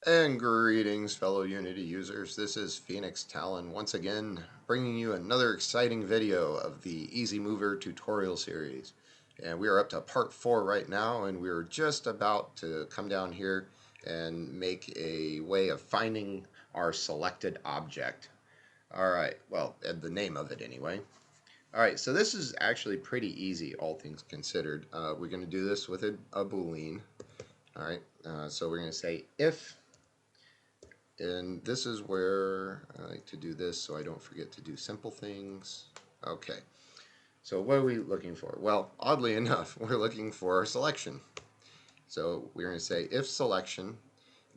And greetings, fellow Unity users. This is Phoenix Talon once again, bringing you another exciting video of the Easy Mover tutorial series. And we are up to part 4 right now, and we're just about to come down here and make a way of finding our selected object. Alright, well, the name of it anyway. Alright, so this is actually pretty easy, all things considered. We're going to do this with a Boolean. Alright, so we're going to say if. And this is where I like to do this so I don't forget to do simple things. Okay, so what are we looking for? Well, oddly enough, we're looking for our selection. So we're going to say if selection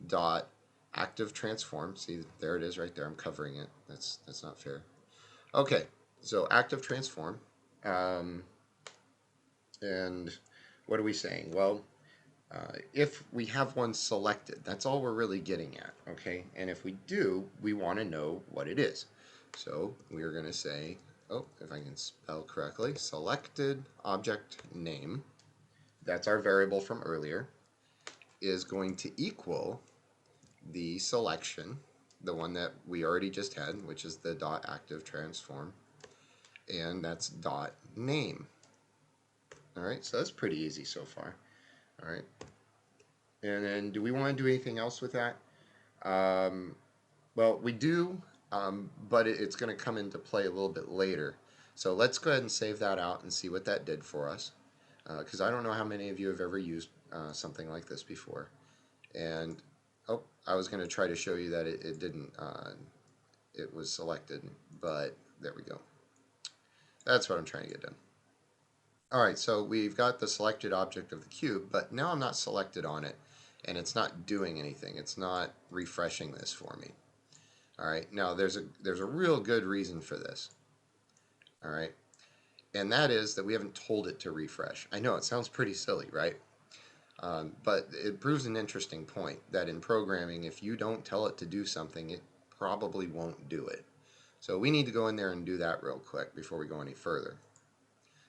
dot active transform. See, there it is right there. I'm covering it. That's not fair. Okay, so active transform. And what are we saying? Well, if we have one selected, that's all we're really getting at, okay? And if we do, we want to know what it is. So we're going to say, oh, if I can spell correctly, selected object name, that's our variable from earlier, is going to equal the selection, the one that we already just had, which is the dot active transform, and that's dot name. All right, so that's pretty easy so far. All right. And then do we want to do anything else with that? Well, we do, but it's going to come into play a little bit later. So let's go ahead and save that out and see what that did for us. Because I don't know how many of you have ever used something like this before. And, oh, I was going to try to show you that it didn't, it was selected, but there we go. That's what I'm trying to get done. All right, so we've got the selected object of the cube, but now I'm not selected on it, and it's not doing anything. It's not refreshing this for me. All right, now there's a real good reason for this. All right, and that is that we haven't told it to refresh. I know it sounds pretty silly, right? But it proves an interesting point that in programming, if you don't tell it to do something, it probably won't do it. So we need to go in there and do that real quick before we go any further.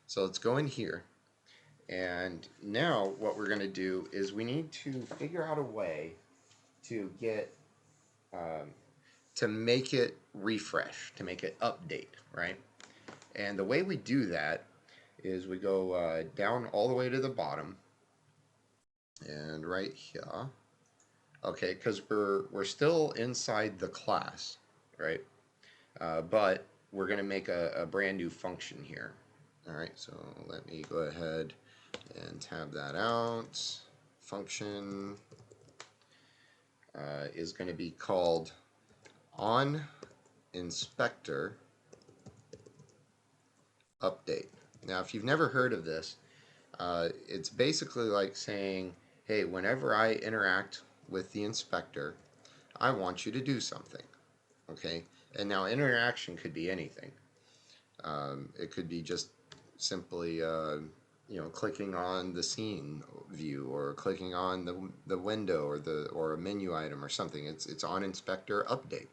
So let's go in here. And now what we're going to do is we need to figure out a way to get, to make it refresh, to make it update, right? And the way we do that is we go down all the way to the bottom and right here. Okay, because we're still inside the class, right? But we're going to make a brand new function here. All right, so let me go ahead and tab that out. Function is going to be called on inspector update. Now, if you've never heard of this, it's basically like saying, hey, whenever I interact with the inspector, I want you to do something. Okay, and now interaction could be anything. It could be just simply clicking on the scene view or clicking on the window or a menu item or something. It's on inspector update.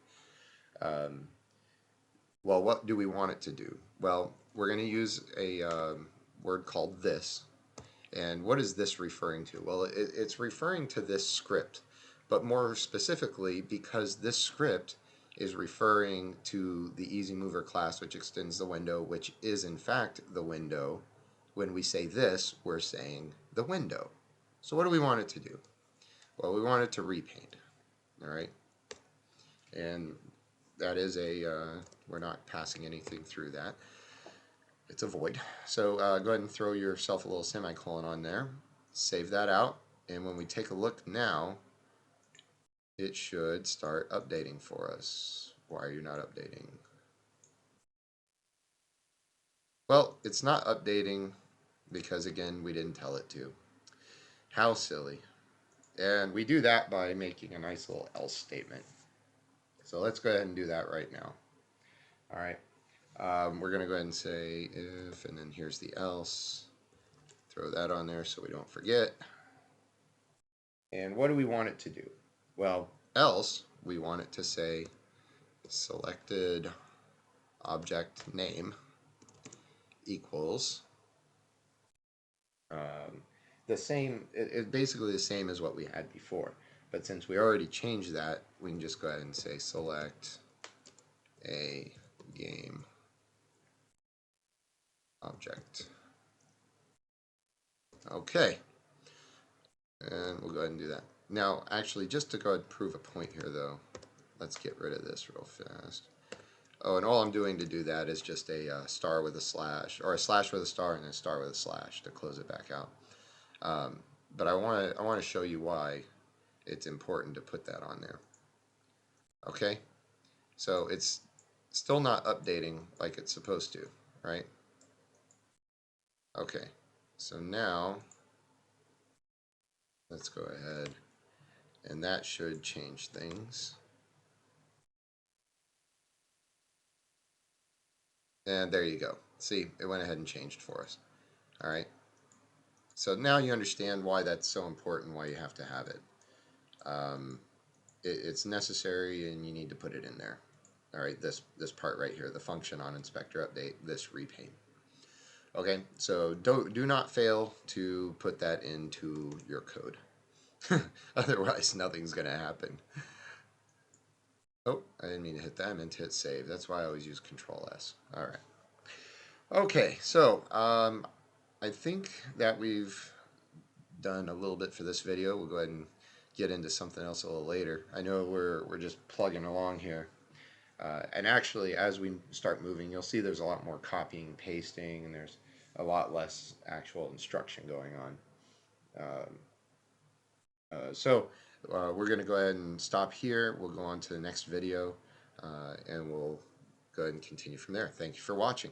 Well, what do we want it to do? Well, we're going to use a word called this. And what is this referring to? Well, it's referring to this script, but more specifically because this script is referring to the Easy Mover class, which extends the window, which is in fact the window. When we say this, we're saying the window. So what do we want it to do? Well, we want it to repaint, all right? And that is we're not passing anything through that. It's a void. So go ahead and throw yourself a little semicolon on there. Save that out. And when we take a look now, it should start updating for us. Why are you not updating? Well, it's not updating because, again, we didn't tell it to. How silly. And we do that by making a nice little else statement. So let's go ahead and do that right now. All right. We're going to go ahead and say if, and then here's the else. Throw that on there so we don't forget. And what do we want it to do? Well, else we want it to say selected object name equals the same, it's basically the same as what we had before. But since we already changed that, we can just go ahead and say select a game object. Okay, and we'll go ahead and do that. Now, actually, just to go ahead and prove a point here, though, let's get rid of this real fast. Oh, and all I'm doing to do that is just a star with a slash, or a slash with a star and a star with a slash to close it back out. But I want to show you why it's important to put that on there. Okay, so it's still not updating like it's supposed to, right? Okay, so now let's go ahead, and that should change things. And there you go. See, it went ahead and changed for us. All right. So now you understand why that's so important, why you have to have it. Um, it's necessary, and you need to put it in there. All right, this part right here, the function on inspector update, this repaint. Okay, so do not fail to put that into your code. Otherwise, nothing's going to happen. Oh, I didn't mean to hit that. I meant to hit save. That's why I always use Control S. All right. Okay, so I think that we've done a little bit for this video. We'll go ahead and get into something else a little later. I know we're just plugging along here. And actually, as we start moving, you'll see there's a lot more copying, pasting, and there's a lot less actual instruction going on. We're going to go ahead and stop here. We'll go on to the next video, and we'll go ahead and continue from there. Thank you for watching.